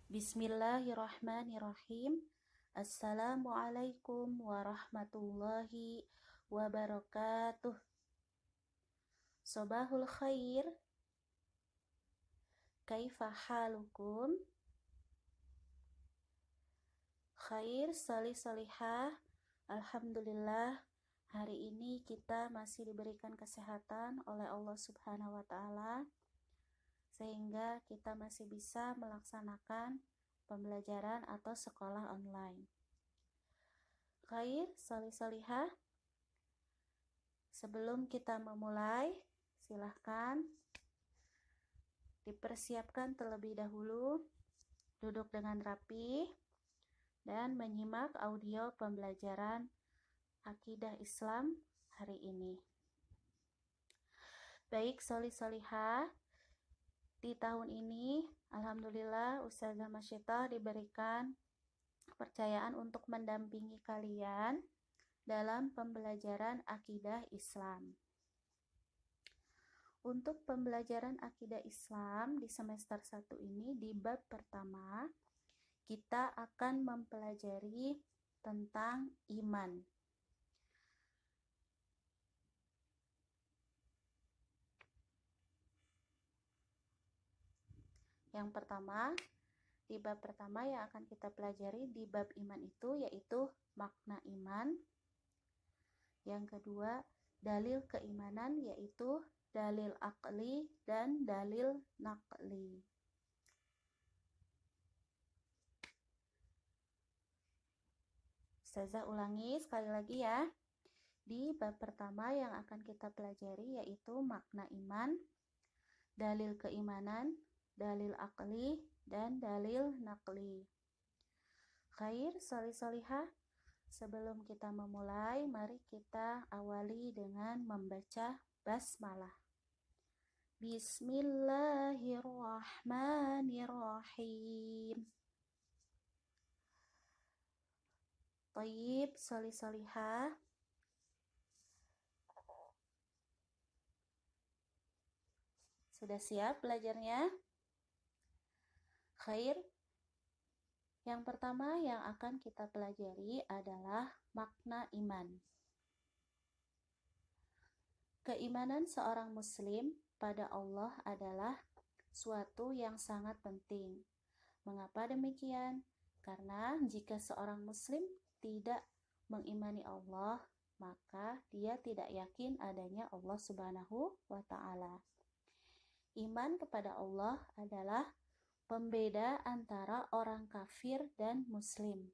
Bismillahirrahmanirrahim. Assalamualaikum warahmatullahi wabarakatuh. Sobahul khair. Kaifa halukum? Khair, salih-salihah. Alhamdulillah, hari ini kita masih diberikan kesehatan oleh Allah Subhanahu wa Ta'ala, sehingga kita masih bisa melaksanakan pembelajaran atau sekolah online. Khair, salih-salihah. Sebelum kita memulai, silahkan dipersiapkan terlebih dahulu, duduk dengan rapi, dan menyimak audio pembelajaran Akidah Islam hari ini. Baik, salih-salihah, di tahun ini Alhamdulillah Ustazah Masyitah diberikan kepercayaan untuk mendampingi kalian dalam pembelajaran Akidah Islam. Untuk pembelajaran Akidah Islam di semester 1 ini, di bab pertama, kita akan mempelajari tentang iman. Yang pertama, di bab pertama yang akan kita pelajari di bab iman itu yaitu makna iman. Yang kedua, dalil keimanan yaitu dalil akli dan dalil naqli. Ustazah ulangi sekali lagi ya. Di bab pertama yang akan kita pelajari yaitu makna iman, dalil keimanan, dalil akli, dan dalil naqli. Khair, salih-salihah. Sebelum kita memulai, mari kita awali dengan membaca basmalah. Bismillahirrahmanirrahim. Tayyib, salih-salihah. Sudah siap belajarnya? Khair. Yang pertama yang akan kita pelajari adalah makna iman. Keimanan seorang muslim pada Allah adalah suatu yang sangat penting. Mengapa demikian? Karena jika seorang muslim tidak mengimani Allah, maka dia tidak yakin adanya Allah Subhanahu wa Ta'ala. Iman kepada Allah adalah pembeda antara orang kafir dan muslim.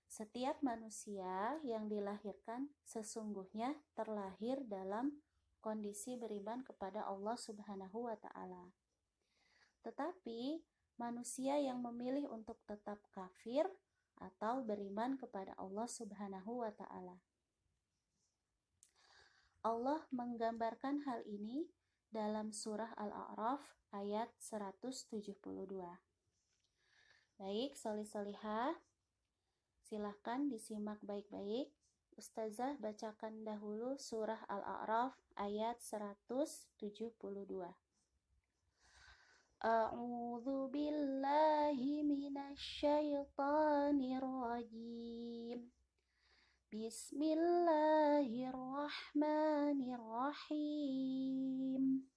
Setiap manusia yang dilahirkan sesungguhnya terlahir dalam kondisi beriman kepada Allah Subhanahu wa Ta'ala. Tetapi manusia yang memilih untuk tetap kafir atau beriman kepada Allah Subhanahu wa Ta'ala. Allah menggambarkan hal ini dalam surah Al-A'raf ayat 172. Baik, salih-salihah, silahkan disimak baik-baik. Ustazah bacakan dahulu surah Al-A'raf ayat 172. A'udzu billahi minasyaitonir rajim. Bismillahirrahmanirrahim.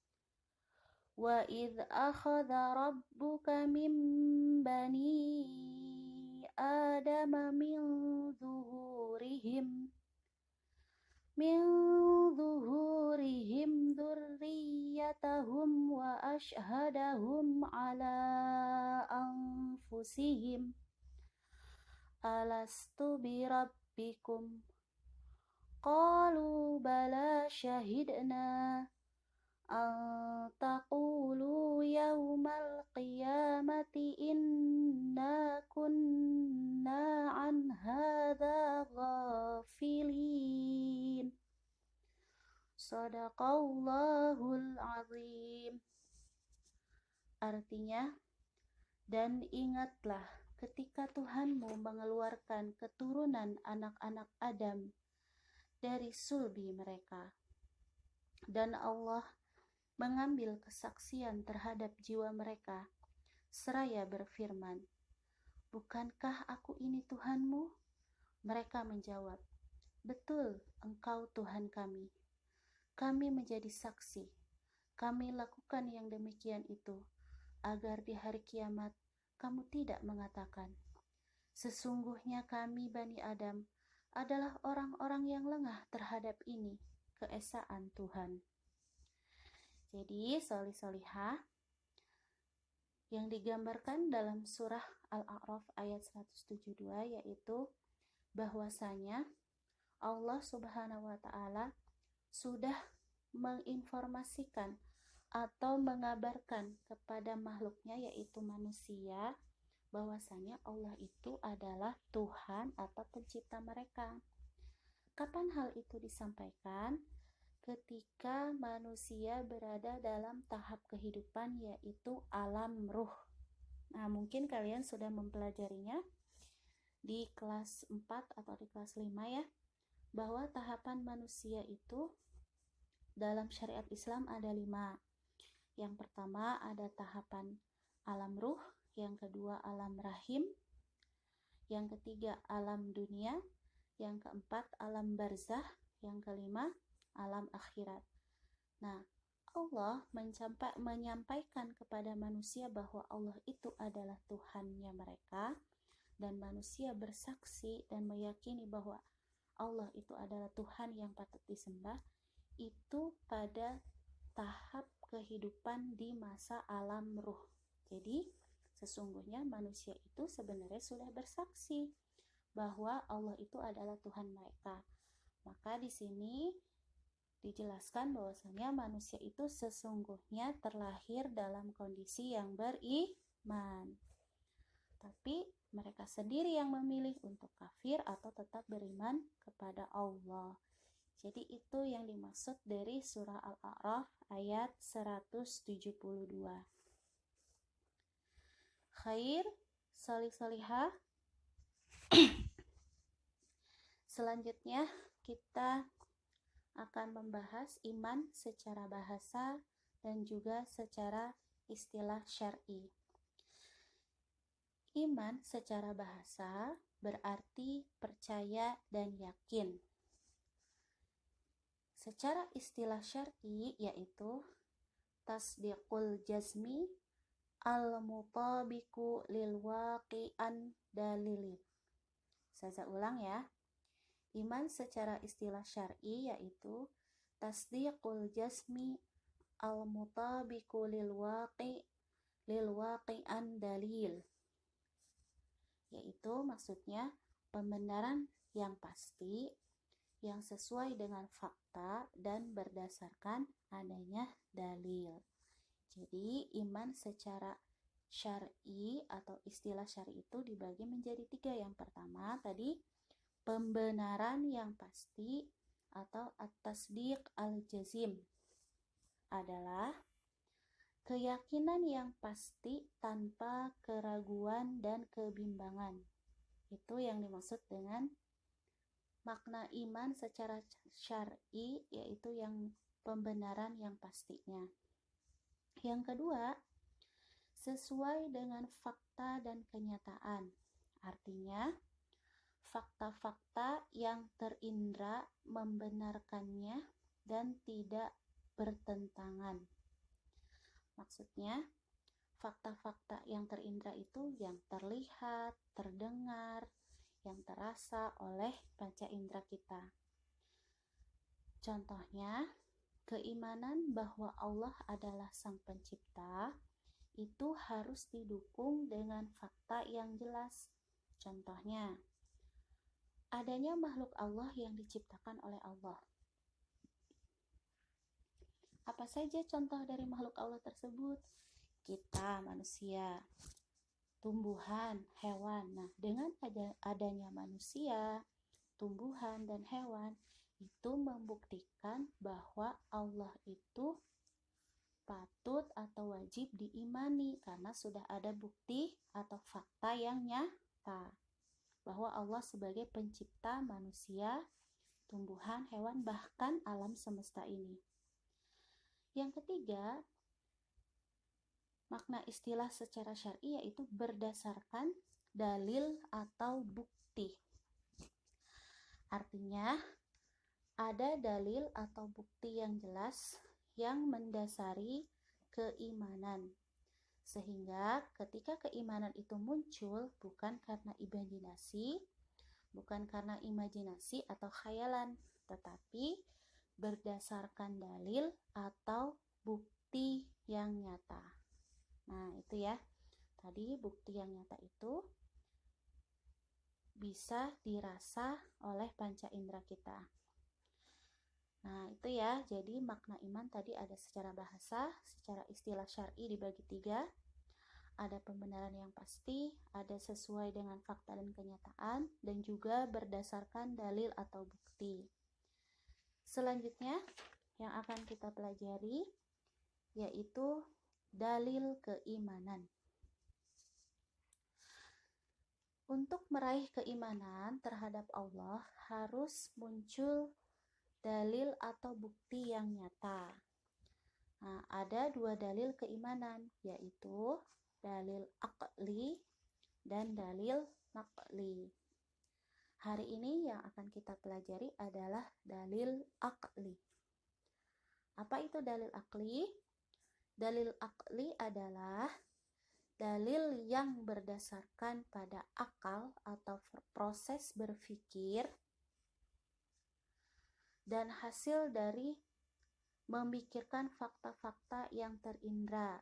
Wa idh akhadha rabbuka min bani Adama min zuhurihim dzurriyyatahum wa ashhadahum ala anfusihim alastu birabbikum qalu bala syahidna an taqulu yawmal qiyamati inna kunna an hadza ghafilin. Shadaqallahul azim. Artinya, dan ingatlah ketika Tuhanmu mengeluarkan keturunan anak-anak Adam dari sulbi mereka, dan Allah mengambil kesaksian terhadap jiwa mereka seraya berfirman, "Bukankah aku ini Tuhanmu?" Mereka menjawab, "Betul, Engkau Tuhan kami. Kami menjadi saksi. Kami lakukan yang demikian itu, agar di hari kiamat kamu tidak mengatakan, 'Sesungguhnya kami Bani Adam adalah orang-orang yang lengah terhadap ini, keesaan Tuhan.'" Jadi, solih-solihah yang digambarkan dalam surah Al-A'raf ayat 172 yaitu bahwasanya Allah Subhanahu wa taala sudah menginformasikan atau mengabarkan kepada makhluknya yaitu manusia bahwasanya Allah itu adalah Tuhan atau pencipta mereka. Kapan hal itu disampaikan? Ketika manusia berada dalam tahap kehidupan yaitu alam ruh. Nah, mungkin kalian sudah mempelajarinya di kelas 4 atau di kelas 5 ya, bahwa tahapan manusia itu dalam syariat Islam ada 5. Yang pertama ada tahapan alam ruh, yang kedua alam rahim, yang ketiga alam dunia, yang keempat alam barzah, yang kelima alam akhirat. Nah, Allah menyampaikan kepada manusia bahwa Allah itu adalah Tuhannya mereka, dan manusia bersaksi dan meyakini bahwa Allah itu adalah Tuhan yang patut disembah, itu pada tahap kehidupan di masa alam ruh. Jadi, sesungguhnya manusia itu sebenarnya sudah bersaksi bahwa Allah itu adalah Tuhan mereka. Maka di sini dijelaskan bahwasanya manusia itu sesungguhnya terlahir dalam kondisi yang beriman. Tapi mereka sendiri yang memilih untuk kafir atau tetap beriman kepada Allah. Jadi itu yang dimaksud dari surah Al-A'raf ayat 172. Khair, salih-salihah. Selanjutnya kita akan membahas iman secara bahasa dan juga secara istilah syar'i. Iman secara bahasa berarti percaya dan yakin. Secara istilah syar'i yaitu tasdiqul jazmi al-mutabiqu lil waqi'an dalilin. Saya ulang ya. Iman secara istilah syar'i yaitu tasdiqul jazmi al-mutabiqu lil waqi'an dalil. Yaitu maksudnya pembenaran yang pasti yang sesuai dengan fakta dan berdasarkan adanya dalil. Jadi iman secara syar'i atau istilah syar'i itu dibagi menjadi 3. Yang pertama tadi pembenaran yang pasti atau at-tasdiq al-jazim adalah keyakinan yang pasti tanpa keraguan dan kebimbangan. Itu yang dimaksud dengan makna iman secara syar'i, yaitu yang pembenaran yang pastinya. Yang kedua, sesuai dengan fakta dan kenyataan. Artinya, fakta-fakta yang terindra membenarkannya dan tidak bertentangan. Maksudnya, fakta-fakta yang terindra itu yang terlihat, terdengar, yang terasa oleh panca indera kita. Contohnya, keimanan bahwa Allah adalah Sang Pencipta itu harus didukung dengan fakta yang jelas. Contohnya, adanya makhluk Allah yang diciptakan oleh Allah. Apa saja contoh dari makhluk Allah tersebut? Kita, manusia, tumbuhan, hewan. Nah, dengan adanya manusia, tumbuhan, dan hewan, itu membuktikan bahwa Allah itu patut atau wajib diimani karena sudah ada bukti atau fakta yang nyata bahwa Allah sebagai pencipta manusia, tumbuhan, hewan, bahkan alam semesta ini. Yang ketiga, Makna istilah secara syar'i yaitu berdasarkan dalil atau bukti. Artinya, ada dalil atau bukti yang jelas yang mendasari keimanan. Sehingga ketika keimanan itu muncul bukan karena imajinasi atau khayalan, tetapi berdasarkan dalil atau bukti yang nyata. Nah, itu ya. Tadi bukti yang nyata itu bisa dirasa oleh panca indera kita. Nah, itu ya. Jadi makna iman tadi ada secara bahasa, secara istilah syar'i dibagi 3. Ada pembenaran yang pasti, ada sesuai dengan fakta dan kenyataan, dan juga berdasarkan dalil atau bukti. Selanjutnya, yang akan kita pelajari yaitu dalil keimanan. Untuk meraih keimanan terhadap Allah harus muncul dalil atau bukti yang nyata. Nah, ada 2 dalil keimanan, yaitu dalil aqli dan dalil naqli. Hari ini yang akan kita pelajari adalah dalil aqli. Apa itu dalil aqli? Dalil aqli adalah dalil yang berdasarkan pada akal atau proses berpikir dan hasil dari memikirkan fakta-fakta yang terindra.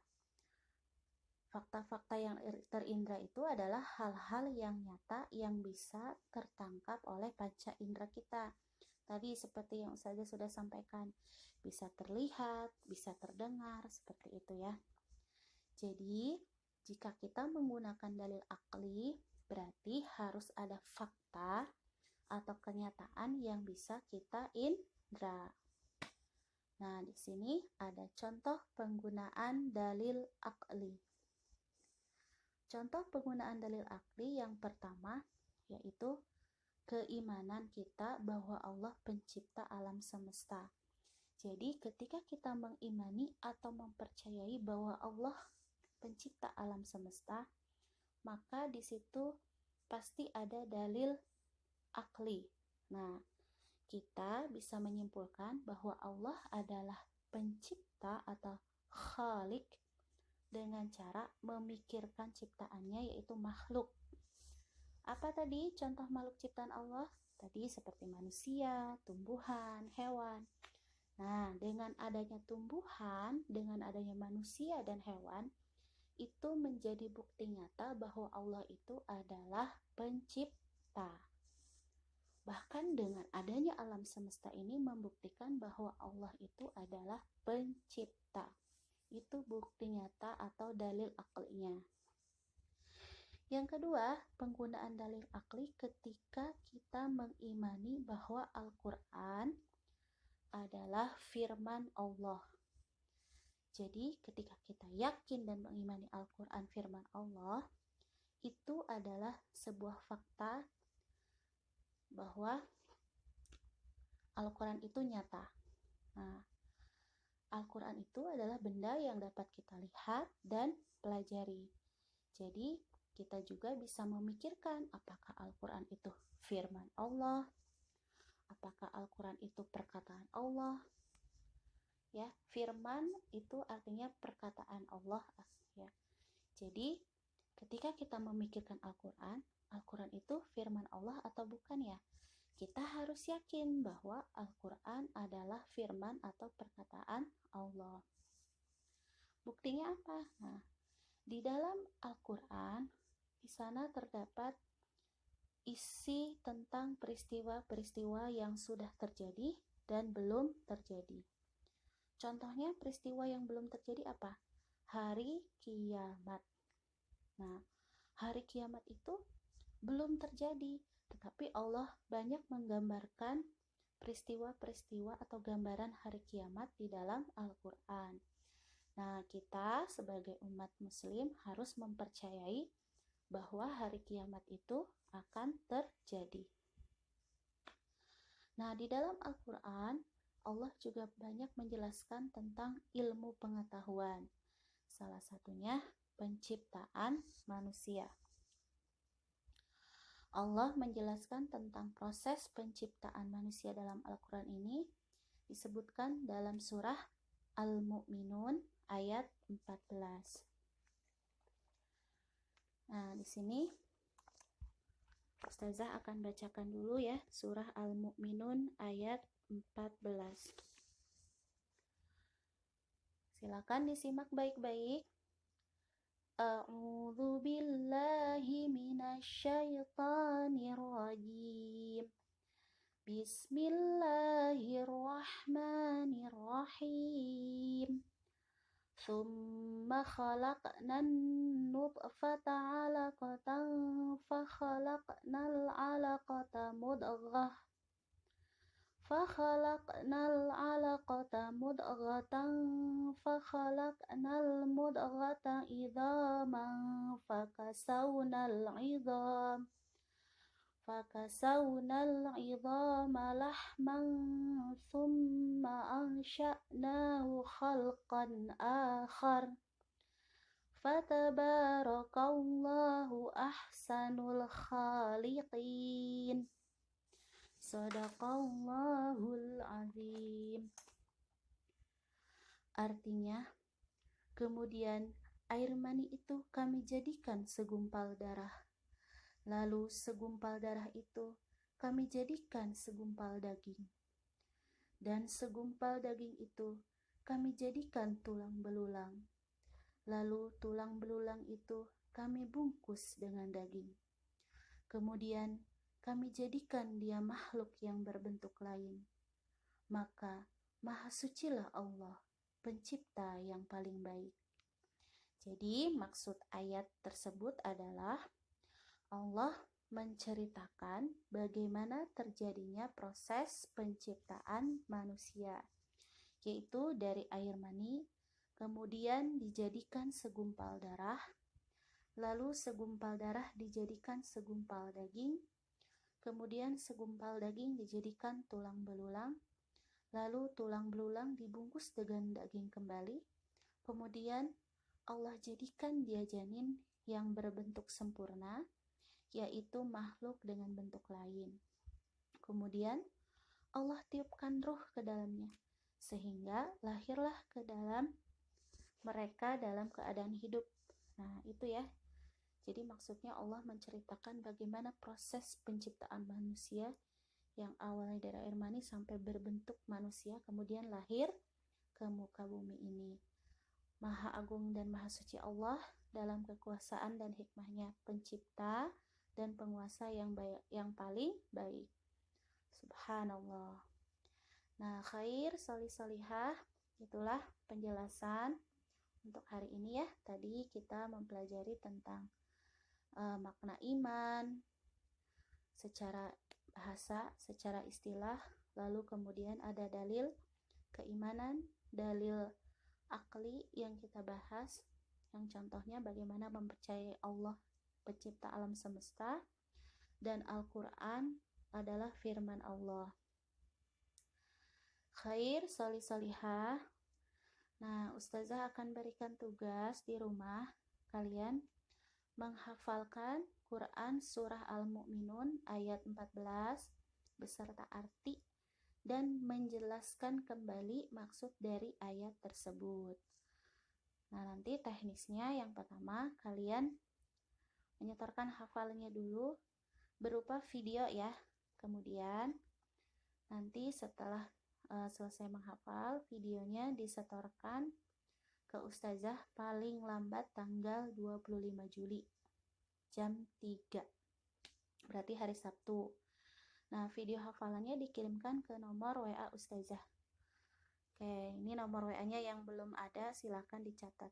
Fakta-fakta yang terindra itu adalah hal-hal yang nyata yang bisa tertangkap oleh panca indera kita. Tadi seperti yang Ustazah sudah sampaikan, bisa terlihat, bisa terdengar, seperti itu ya. Jadi, jika kita menggunakan dalil akli, berarti harus ada fakta atau kenyataan yang bisa kita indra. Nah, di sini ada contoh penggunaan dalil akli. Contoh penggunaan dalil akli yang pertama yaitu keimanan kita bahwa Allah pencipta alam semesta. Jadi ketika kita mengimani atau mempercayai bahwa Allah pencipta alam semesta, maka di situ pasti ada dalil akli. Nah, kita bisa menyimpulkan bahwa Allah adalah pencipta atau khalik dengan cara memikirkan ciptaannya, yaitu makhluk. Apa tadi contoh makhluk ciptaan Allah? Tadi seperti manusia, tumbuhan, hewan. Nah, dengan adanya tumbuhan, dengan adanya manusia dan hewan, itu menjadi bukti nyata bahwa Allah itu adalah pencipta. Bahkan dengan adanya alam semesta ini membuktikan bahwa Allah itu adalah pencipta. Itu bukti nyata atau dalil aklinya. Yang kedua, penggunaan dalil akli ketika kita mengimani bahwa Al-Quran adalah firman Allah. Jadi ketika kita yakin dan mengimani Al-Quran firman Allah, itu adalah sebuah fakta bahwa Al-Quran itu nyata. Nah, Al-Quran itu adalah benda yang dapat kita lihat dan pelajari. Jadi, kita juga bisa memikirkan apakah Al-Quran itu firman Allah, apakah Al-Quran itu perkataan Allah. Ya, firman itu artinya perkataan Allah ya. Jadi, ketika kita memikirkan Al-Quran, Al-Quran itu firman Allah atau bukan ya? Kita harus yakin bahwa Al-Quran adalah firman atau perkataan Allah. Buktinya apa? Nah, di dalam Al-Quran, di sana terdapat isi tentang peristiwa-peristiwa yang sudah terjadi dan belum terjadi. Contohnya peristiwa yang belum terjadi apa? Hari kiamat. Nah, hari kiamat itu belum terjadi, tetapi Allah banyak menggambarkan peristiwa-peristiwa atau gambaran hari kiamat di dalam Al-Quran. Nah, kita sebagai umat muslim harus mempercayai bahwa hari kiamat itu akan terjadi. Nah, di dalam Al-Quran, Allah juga banyak menjelaskan tentang ilmu pengetahuan. Salah satunya penciptaan manusia. Allah menjelaskan tentang proses penciptaan manusia dalam Al-Quran ini disebutkan dalam surah Al-Mu'minun ayat 14. Nah, di sini Ustazah akan bacakan dulu ya surah Al-Mu'minun ayat 14. Silakan disimak baik-baik. A'udzu billahi minasyaitonir rajim. Bismillahirrahmanirrahim. Tsumma khalaqnan nutfata 'alaqatan fa khalaqnal 'alaqata mudghah فخلقنا العلقة مضغة فخلقنا المضغة عظاما فكسونا العظام لحما ثم أنشأناه خلقا آخر فتبارك الله أحسن الخالقين. Shadaqallahul azim. Artinya, kemudian air mani itu kami jadikan segumpal darah. Lalu segumpal darah itu kami jadikan segumpal daging. Dan segumpal daging itu kami jadikan tulang belulang. Lalu tulang belulang itu kami bungkus dengan daging. Kemudian kami jadikan dia makhluk yang berbentuk lain. Maka maha sucilah Allah, pencipta yang paling baik. Jadi maksud ayat tersebut adalah Allah menceritakan bagaimana terjadinya proses penciptaan manusia, yaitu dari air mani, kemudian dijadikan segumpal darah, lalu segumpal darah dijadikan segumpal daging, kemudian segumpal daging dijadikan tulang belulang, lalu tulang belulang dibungkus dengan daging kembali, kemudian Allah jadikan dia janin yang berbentuk sempurna, yaitu makhluk dengan bentuk lain. Kemudian Allah tiupkan ruh ke dalamnya, sehingga lahirlah ke dalam mereka dalam keadaan hidup. Nah, itu ya. Jadi maksudnya Allah menceritakan bagaimana proses penciptaan manusia yang awalnya dari air mani sampai berbentuk manusia, kemudian lahir ke muka bumi ini. Maha Agung dan Maha Suci Allah dalam kekuasaan dan hikmahnya, pencipta dan penguasa yang paling baik. Subhanallah. Nah, khair, solih-solihah, itulah penjelasan untuk hari ini ya. Tadi kita mempelajari tentang makna iman secara bahasa, secara istilah, lalu kemudian ada dalil keimanan, dalil akli yang kita bahas, yang contohnya bagaimana mempercayai Allah pencipta alam semesta, dan Al-Quran adalah firman Allah. Khair, solih-solihah. Nah, Ustazah akan berikan tugas di rumah kalian menghafalkan Quran surah Al-Mu'minun ayat 14 beserta arti dan menjelaskan kembali maksud dari ayat tersebut. Nah, nanti teknisnya yang pertama kalian menyetorkan hafalannya dulu berupa video ya. Kemudian nanti setelah selesai menghafal, videonya disetorkan ke Ustazah paling lambat tanggal 25 Juli jam 3, berarti hari Sabtu. Nah, video hafalannya dikirimkan ke nomor WA Ustazah. Oke, ini nomor WA-nya yang belum ada, silakan dicatat.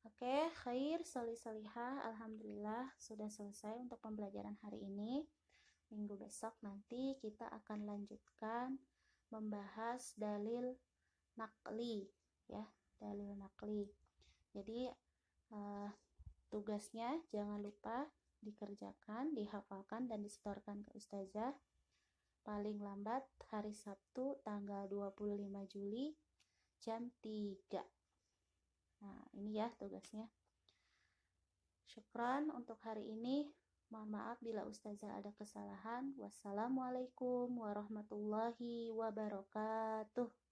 Oke, khair, solih-solihah, alhamdulillah sudah selesai untuk pembelajaran hari ini. Minggu besok nanti kita akan lanjutkan membahas dalil naqli ya, dalil naqli. Jadi tugasnya jangan lupa dikerjakan, dihafalkan dan disetorkan ke Ustazah paling lambat hari Sabtu tanggal 25 Juli jam 3. Nah, ini ya tugasnya. Syukran untuk hari ini. Mohon maaf bila Ustazah ada kesalahan. Wassalamualaikum warahmatullahi wabarakatuh.